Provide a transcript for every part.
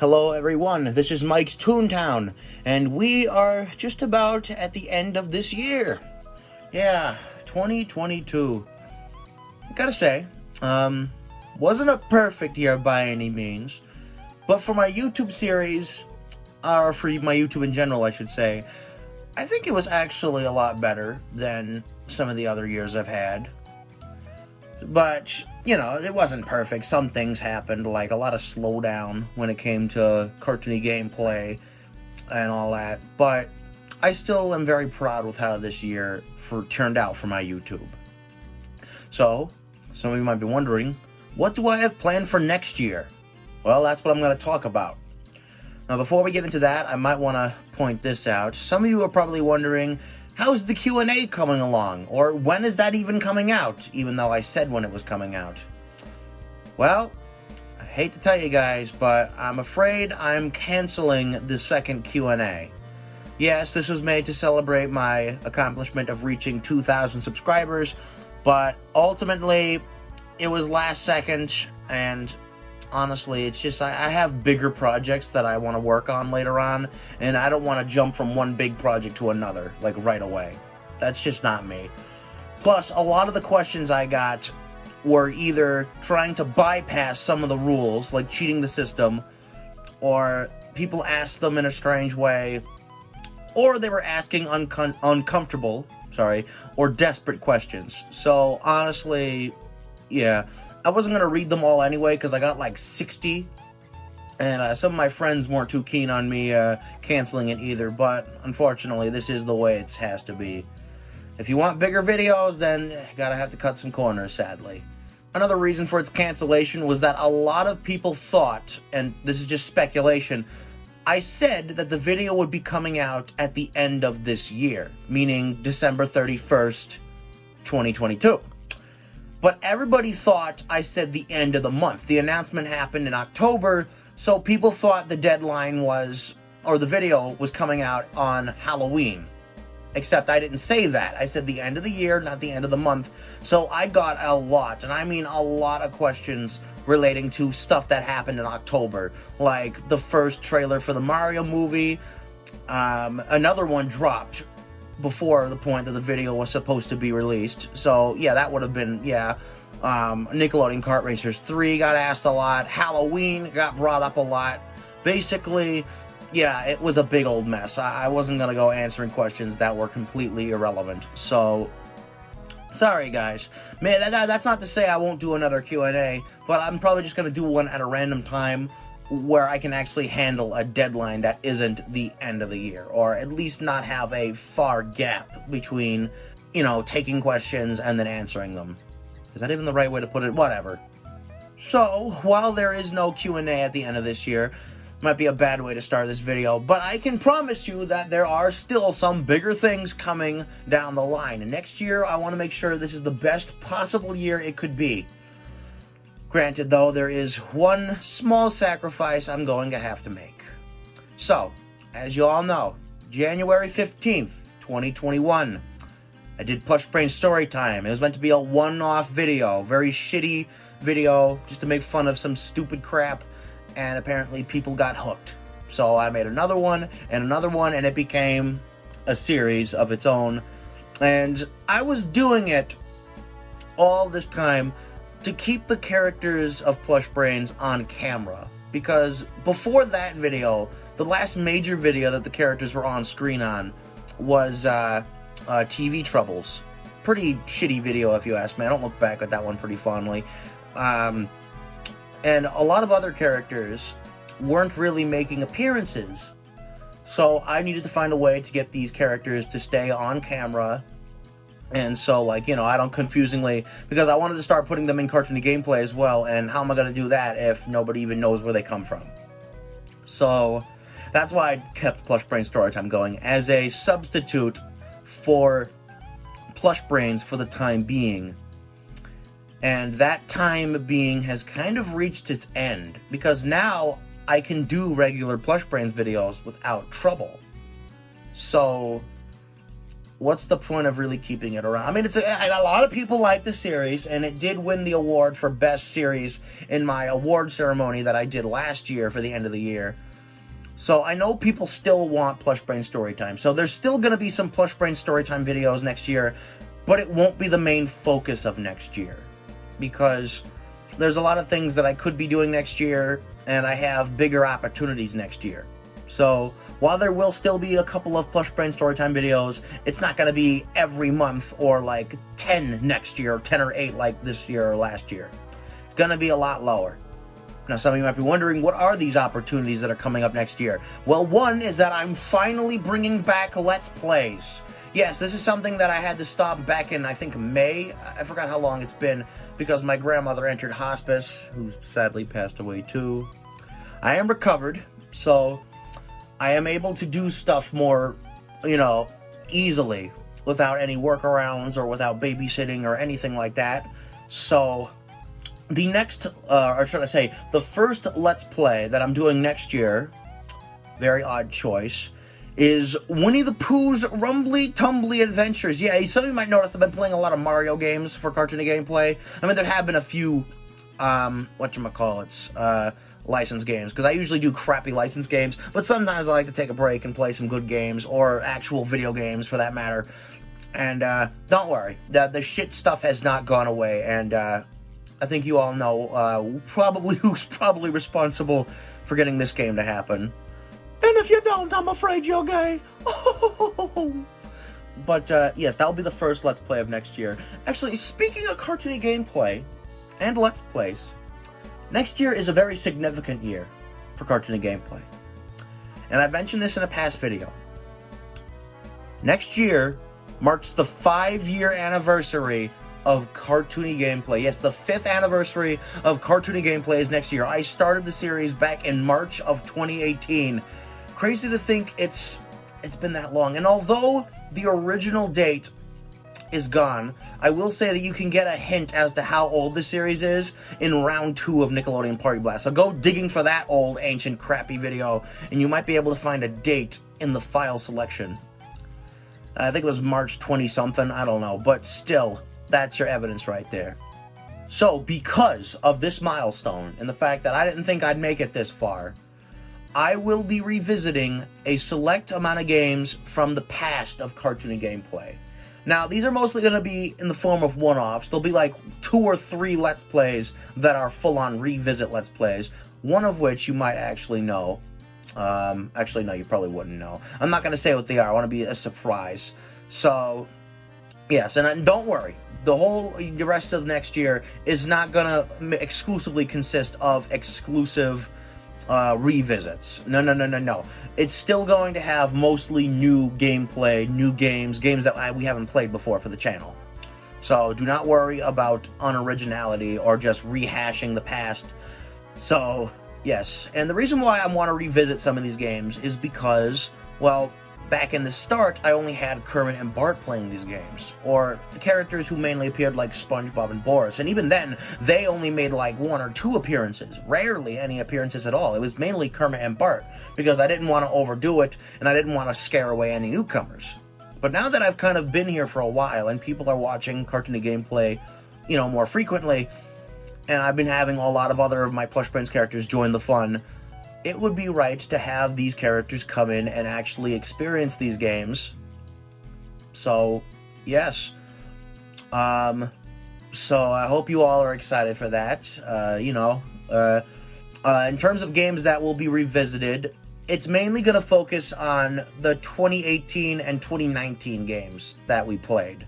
Hello everyone, this is Mike's Toontown, and we are just about at the end of this year. Yeah, 2022. Gotta say, wasn't a perfect year by any means, but for my YouTube series, or for my YouTube in general I should say, I think it was actually a lot better than some of the other years I've had. But, you know, it wasn't perfect. Some things happened, like a lot of slowdown when it came to cartoony gameplay and all that. But I still am very proud with how this year turned out for my YouTube. So, some of you might be wondering, what do I have planned for next year? Well, that's what I'm going to talk about. Now, before we get into that, I might want to point this out. Some of you are probably wondering, how's the Q&A coming along? Or when is that even coming out? Even though I said when it was coming out. Well, I hate to tell you guys, but I'm afraid I'm canceling the second Q&A. Yes, this was made to celebrate my accomplishment of reaching 2,000 subscribers, but ultimately, it was last second, and honestly, it's just, I have bigger projects that I want to work on later on, and I don't want to jump from one big project to another, like, right away. That's just not me. Plus, a lot of the questions I got were either trying to bypass some of the rules, like cheating the system, or people asked them in a strange way, or they were asking uncomfortable, or desperate questions. So, honestly, yeah, I wasn't going to read them all anyway, because I got like 60, and some of my friends weren't too keen on me canceling it either, but unfortunately, this is the way it has to be. If you want bigger videos, then you gotta have to cut some corners, sadly. Another reason for its cancellation was that a lot of people thought, and this is just speculation, I said that the video would be coming out at the end of this year, meaning December 31st, 2022. But everybody thought I said the end of the month. The announcement happened in October, so people thought the deadline was, or the video was coming out on Halloween. Except I didn't say that. I said the end of the year, not the end of the month. So I got a lot, and I mean a lot of questions relating to stuff that happened in October. Like the first trailer for the Mario movie. Another one dropped before the point that the video was supposed to be released. So, yeah, that would have been, yeah. Nickelodeon Kart Racers 3 got asked a lot. Halloween got brought up a lot. Basically, yeah, it was a big old mess. I wasn't going to go answering questions that were completely irrelevant. So, sorry, guys. Man, that's not to say I won't do another Q&A, but I'm probably just going to do one at a random time where I can actually handle a deadline that isn't the end of the year, or at least not have a far gap between, you know, taking questions and then answering them. Is that even the right way to put it? Whatever. So, while there is no Q&A at the end of this year, might be a bad way to start this video, but I can promise you that there are still some bigger things coming down the line. And next year, I want to make sure this is the best possible year it could be. Granted, though, there is one small sacrifice I'm going to have to make. So, as you all know, January 15th, 2021, I did Plush Brains story time. It was meant to be a one-off video, very shitty video, just to make fun of some stupid crap, and apparently people got hooked. So I made another one, and it became a series of its own. And I was doing it all this time to keep the characters of Plush Brains on camera. Because before that video, the last major video that the characters were on screen on was TV Troubles. Pretty shitty video if you ask me. I don't look back at that one pretty fondly. And a lot of other characters weren't really making appearances. So I needed to find a way to get these characters to stay on camera. And so, like, you know, I don't confusingly, because I wanted to start putting them in cartoony gameplay as well, and how am I going to do that if nobody even knows where they come from? So, that's why I kept Plush Brains Storytime going, as a substitute for Plush Brains for the time being. And that time being has kind of reached its end, because now I can do regular Plush Brains videos without trouble. So, what's the point of really keeping it around? I mean, a lot of people like the series, and it did win the award for Best Series in my award ceremony that I did last year for the end of the year. So I know people still want Plush Brains Storytime. So there's still going to be some Plush Brains Storytime videos next year, but it won't be the main focus of next year. Because there's a lot of things that I could be doing next year, and I have bigger opportunities next year. So while there will still be a couple of Plush Brains Storytime videos, it's not going to be every month or like 10 next year, or 10 or 8 like this year or last year. It's going to be a lot lower. Now, some of you might be wondering, what are these opportunities that are coming up next year? Well, one is that I'm finally bringing back Let's Plays. Yes, this is something that I had to stop back in, I think, May. I forgot how long it's been, because my grandmother entered hospice, who sadly passed away too. I am recovered, so I am able to do stuff more, easily, without any workarounds or without babysitting or anything like that. So the next, or should I say, the first Let's Play that I'm doing next year, very odd choice, is Winnie the Pooh's Rumbly Tumbly Adventures. Yeah, some of you might notice I've been playing a lot of Mario games for Cartoony Gameplay. I mean, there have been a few, licensed games, because I usually do crappy licensed games, but sometimes I like to take a break and play some good games, or actual video games for that matter. And don't worry, the shit stuff has not gone away, and I think you all know who's probably responsible for getting this game to happen. And if you don't, I'm afraid you're gay. But yes, that'll be the first Let's Play of next year. Actually, speaking of Cartoony Gameplay and Let's Plays, next year is a very significant year for Cartoony Gameplay. And I've mentioned this in a past video. Next year marks the 5-year anniversary of Cartoony Gameplay. Yes, the 5th anniversary of Cartoony Gameplay is next year. I started the series back in March of 2018. Crazy to think it's been that long. And although the original date is gone, I will say that you can get a hint as to how old the series is in round 2 of Nickelodeon Party Blast. So go digging for that old, ancient, crappy video, and you might be able to find a date in the file selection. I think it was March 20-something, I don't know, but still, that's your evidence right there. So, because of this milestone, and the fact that I didn't think I'd make it this far, I will be revisiting a select amount of games from the past of Cartoony Gameplay. Now, these are mostly going to be in the form of one-offs. There'll be like 2 or 3 Let's Plays that are full-on revisit Let's Plays, one of which you might actually know. Actually, no, you probably wouldn't know. I'm not going to say what they are. I want to be a surprise. So, yes, and don't worry. The rest of next year is not going to exclusively consist of exclusive revisits. No. It's still going to have mostly new gameplay, new games that we haven't played before for the channel. So do not worry about unoriginality or just rehashing the past. So, yes. And the reason why I want to revisit some of these games is because, well, back in the start, I only had Kermit and Bart playing these games, or the characters who mainly appeared like SpongeBob and Boris, and even then, they only made like 1 or 2 appearances, rarely any appearances at all. It was mainly Kermit and Bart, because I didn't want to overdo it, and I didn't want to scare away any newcomers. But now that I've kind of been here for a while, and people are watching Cartoony Gameplay, more frequently, and I've been having a lot of other of my Plush Brains characters join the fun, it would be right to have these characters come in and actually experience these games. So, yes. So I hope you all are excited for that. In terms of games that will be revisited, it's mainly going to focus on the 2018 and 2019 games that we played.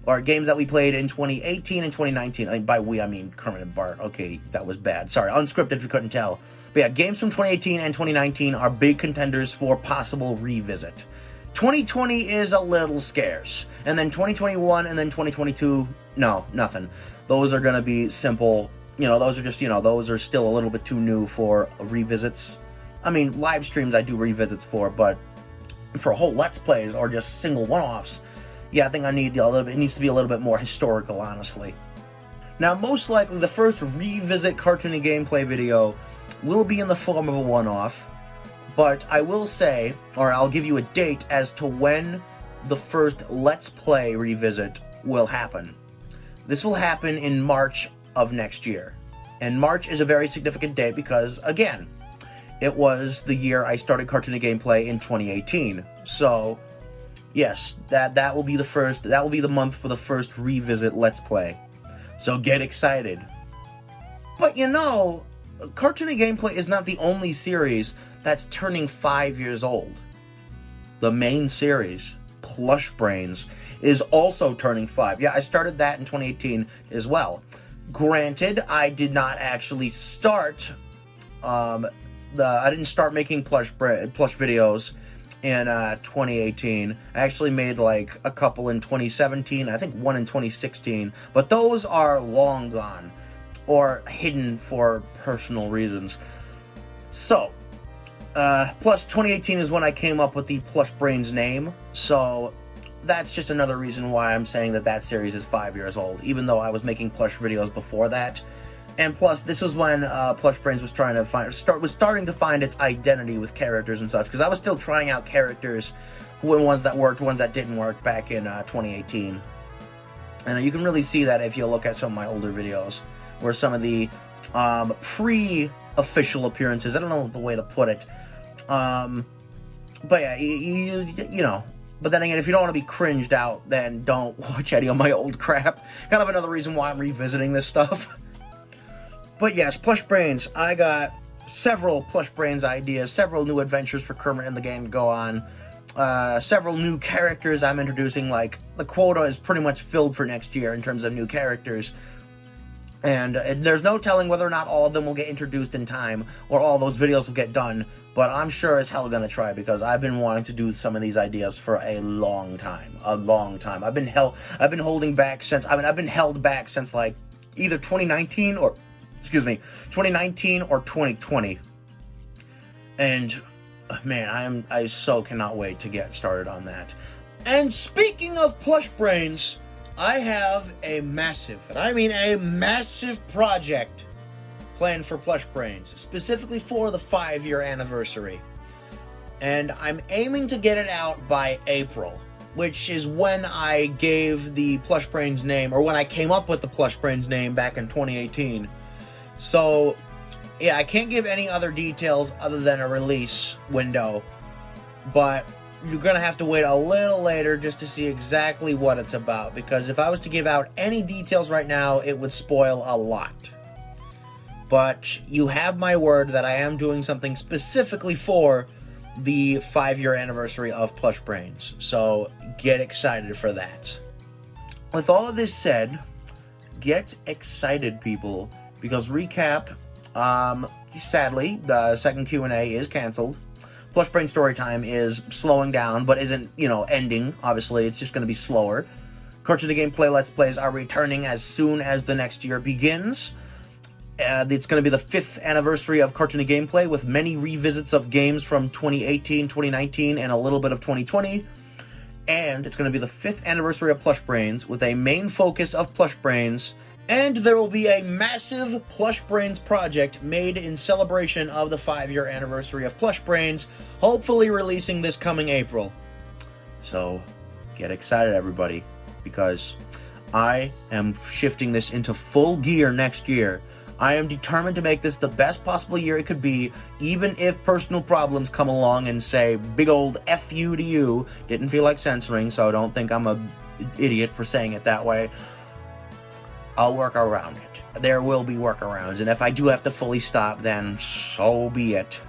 Or games that we played in 2018 and 2019. I mean, by we, I mean Kermit and Bart. Okay, that was bad. Sorry, unscripted if you couldn't tell. But yeah, games from 2018 and 2019 are big contenders for possible revisit. 2020 is a little scarce. And then 2021 and then 2022, no, nothing. Those are going to be simple. Those are just, those are still a little bit too new for revisits. I mean, live streams I do revisits for, but for whole Let's Plays or just single one-offs, yeah, I think I need a little bit, it needs to be a little bit more historical, honestly. Now, most likely, the first revisit Cartoony Gameplay video will be in the form of a one-off, but I will say, or I'll give you a date as to when the first Let's Play revisit will happen. This will happen in March of next year. And March is a very significant date because, again, it was the year I started Cartoony Gameplay in 2018. So, yes, that will be the month for the first revisit Let's Play. So get excited. But you know, Cartoony Gameplay is not the only series that's turning 5 years old. The main series, Plush Brains, is also turning 5. Yeah, I started that in 2018 as well. Granted, I did not actually start, I didn't start making plush videos in 2018. I actually made like a couple in 2017, I think one in 2016, but those are long gone or hidden for personal reasons. So, plus 2018 is when I came up with the Plush Brains name, so that's just another reason why I'm saying that series is 5 years old, even though I was making plush videos before that. And plus, this was when Plush Brains was starting to find its identity with characters and such, because I was still trying out characters, ones that worked, ones that didn't work back in 2018. And you can really see that if you look at some of my older videos, where some of the pre-official appearances, I don't know the way to put it, but yeah, you know. But then again, if you don't want to be cringed out, then don't watch any of my old crap. Kind of another reason why I'm revisiting this stuff. But yes, Plush Brains. I got several Plush Brains ideas, several new adventures for Kermit and the gang to go on, several new characters I'm introducing. Like, the quota is pretty much filled for next year in terms of new characters. And there's no telling whether or not all of them will get introduced in time, or all those videos will get done. But I'm sure as hell gonna try, because I've been wanting to do some of these ideas for a long time. I've been holding back since, I've been held back since like either 2019 or 2020. And man, I so cannot wait to get started on that. And speaking of Plush Brains, I have a massive, and I mean a massive project planned for Plush Brains, specifically for the 5-year anniversary. And I'm aiming to get it out by April, which is when I gave the Plush Brains name, or when I came up with the Plush Brains name back in 2018. So, yeah, I can't give any other details other than a release window, but you're gonna have to wait a little later just to see exactly what it's about, because if I was to give out any details right now, it would spoil a lot. But you have my word that I am doing something specifically for the 5-year anniversary of Plush Brains, so get excited for that. With all of this said, get excited, people, because recap, sadly, the second Q&A is canceled. Plush Brain Storytime is slowing down, but isn't, ending. Obviously, it's just going to be slower. Cartoony Gameplay Let's Plays are returning as soon as the next year begins. It's going to be the 5th anniversary of Cartoony Gameplay, with many revisits of games from 2018, 2019, and a little bit of 2020. And it's going to be the 5th anniversary of Plush Brains, with a main focus of Plush Brains. And there will be a massive Plush Brains project made in celebration of the 5-year anniversary of Plush Brains, hopefully releasing this coming April. So, get excited, everybody, because I am shifting this into full gear next year. I am determined to make this the best possible year it could be, even if personal problems come along and say, big old F you to you. Didn't feel like censoring, so don't think I'm an idiot for saying it that way. I'll work around it. There will be workarounds, and if I do have to fully stop, then so be it.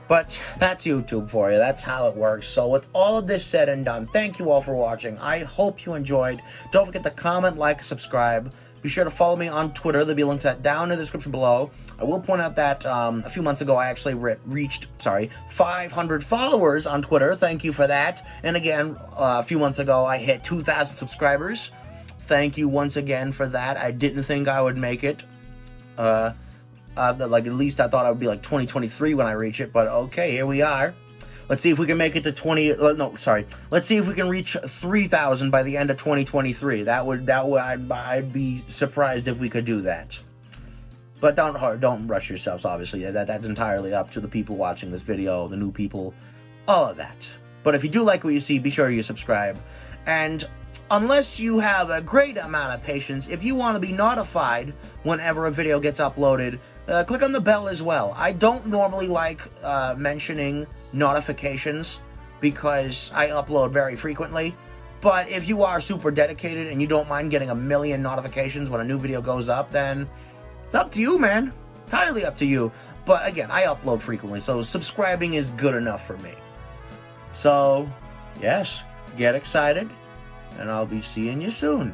But that's YouTube for you. That's how it works. So with all of this said and done, thank you all for watching. I hope you enjoyed. Don't forget to comment, like, subscribe. Be sure to follow me on Twitter. There'll be links to that down in the description below. I will point out that a few months ago I actually reached 500 followers on Twitter. Thank you for that. And again, a few months ago I hit 2,000 subscribers. Thank you once again for that. I didn't think I would make it. At least I thought I would be like 2023 when I reach it, but okay, here we are. Let's see if we can make it to let's see if we can reach 3,000 by the end of 2023. I'd be surprised if we could do that. But don't rush yourselves, obviously. That's entirely up to the people watching this video, the new people, all of that. But if you do like what you see, be sure you subscribe. And unless you have a great amount of patience, if you want to be notified whenever a video gets uploaded, click on the bell as well. I don't normally like mentioning notifications because I upload very frequently. But if you are super dedicated and you don't mind getting a million notifications when a new video goes up, then it's up to you, man. Entirely up to you. But again, I upload frequently, so subscribing is good enough for me. So, yes, get excited, and I'll be seeing you soon.